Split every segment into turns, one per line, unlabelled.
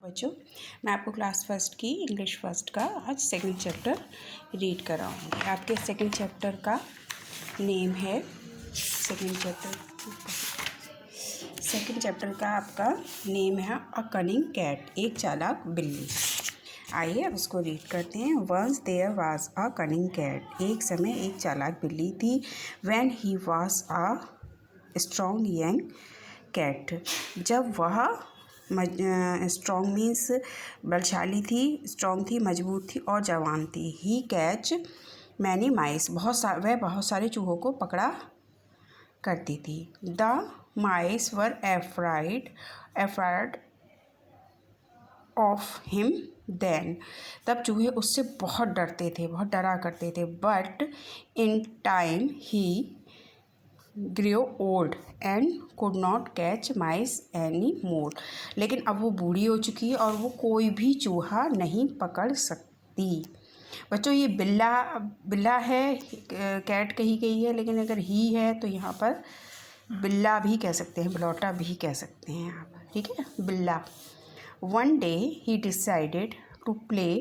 बच्चों, मैं आपको क्लास फर्स्ट की इंग्लिश फर्स्ट का आज सेकंड चैप्टर रीड कराऊंगी। आपके सेकंड चैप्टर का नेम है सेकंड चैप्टर का आपका नेम है अ कनिंग कैट, एक चालाक बिल्ली। आइए अब उसको रीड करते हैं। Once there was a cunning cat, एक समय एक चालाक बिल्ली थी। When he was a strong young cat, जब वह स्ट्रॉन्ग मीन्स बलशाली थी, स्ट्रॉन्ग थी, मजबूत थी और जवान थी। ही कैच मैनी माइस, वह बहुत सारे चूहों को पकड़ा करती थी। The mice were afraid of him then, तब चूहे उससे बहुत डरते थे, बहुत डरा करते थे। But in time he grow old and could not catch mice any more, लेकिन अब वो बूढ़ी हो चुकी है और वो कोई भी चूहा नहीं पकड़ सकती। बच्चों ये बिल्ला है, कैट कही गई है, लेकिन अगर ही है तो यहाँ पर बिल्ला भी कह सकते हैं, बिलौटा भी कह सकते हैं आप, ठीक है, बिल्ला। One day he decided to play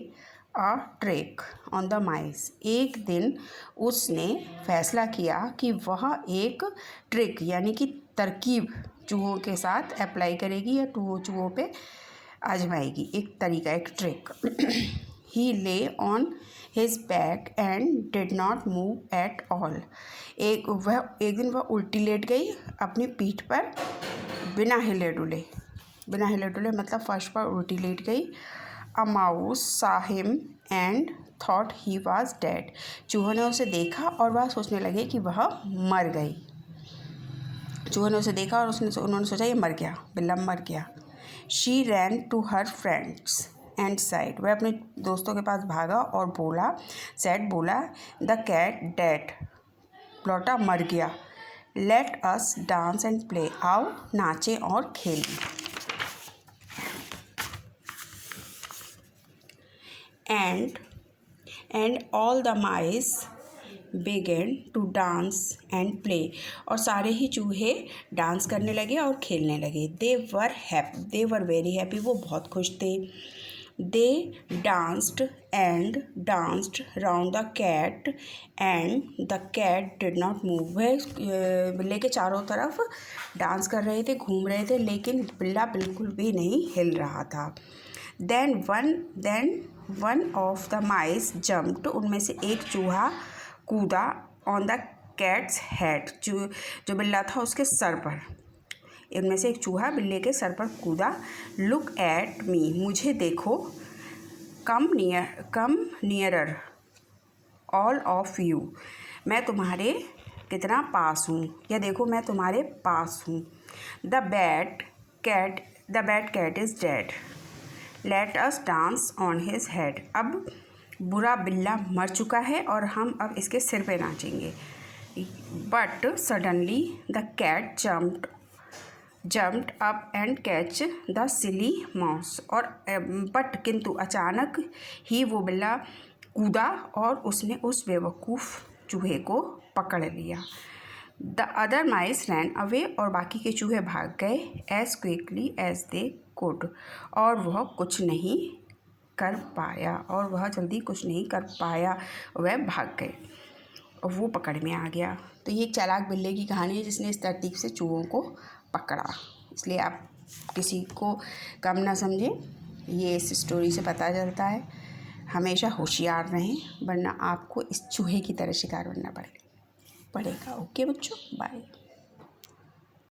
a trick on the mice, एक दिन उसने फैसला किया कि वह एक ट्रिक यानी कि तरकीब चूहों के साथ अप्लाई करेगी या चूहों पे आजमाएगी, एक तरीका, एक ट्रिक। ही ले on his back and did not move at all, एक दिन वह उल्टी लेट गई अपनी पीठ पर बिना हिले डुले मतलब फर्श पर उल्टी लेट गई। A mouse saw him and thought he was dead, चूहों ने उसे देखा और वह सोचने लगे कि वह मर गई। चूहों ने उसे देखा और उन्होंने सोचा ये मर गया, बिल्ला मर गया। She ran to her friends and said, वह अपने दोस्तों के पास भागा और बोला the cat dead, लौटा मर गया। Let us dance and play, आओ नाचें और खेलें। And all the mice began to dance and play, और सारे ही चूहे डांस करने लगे और खेलने लगे। They were very happy, वो बहुत खुश थे। They danced and danced round the cat and the cat did not move, वह बिल्ले के चारों तरफ डांस कर रहे थे, घूम रहे थे, लेकिन बिल्ला बिल्कुल भी नहीं हिल रहा था। Then one of the mice jumped, उनमें से एक चूहा कूदा on the cat's head, जो बिल्ला था उसके सर पर। इनमें से एक चूहा बिल्ले के सर पर कूदा। Look at me, मुझे देखो। Come nearer all of you, मैं तुम्हारे कितना पास हूँ, या देखो मैं तुम्हारे पास हूँ। The bad cat is dead, let us dance on his head, अब बुरा बिल्ला मर चुका है और हम अब इसके सिर पे नाचेंगे। But suddenly the cat jumped up and catch the silly mouse, और बट किंतु अचानक ही वो बिल्ला कूदा और उसने उस बेवकूफ़ चूहे को पकड़ लिया। The other mice ran away, और बाकी के चूहे भाग गए। As quickly as they could, और वह जल्दी कुछ नहीं कर पाया, वह भाग गए और वो पकड़ में आ गया। तो ये एक चालाक बिल्ले की कहानी है जिसने इस तरतीब से चूहों को पकड़ा। इसलिए आप किसी को कम ना समझें, ये इस स्टोरी से पता चलता है। हमेशा होशियार रहें, वरना आपको इस चूहे की तरह शिकार बनना पड़ेगा। ओके बच्चों, बाय।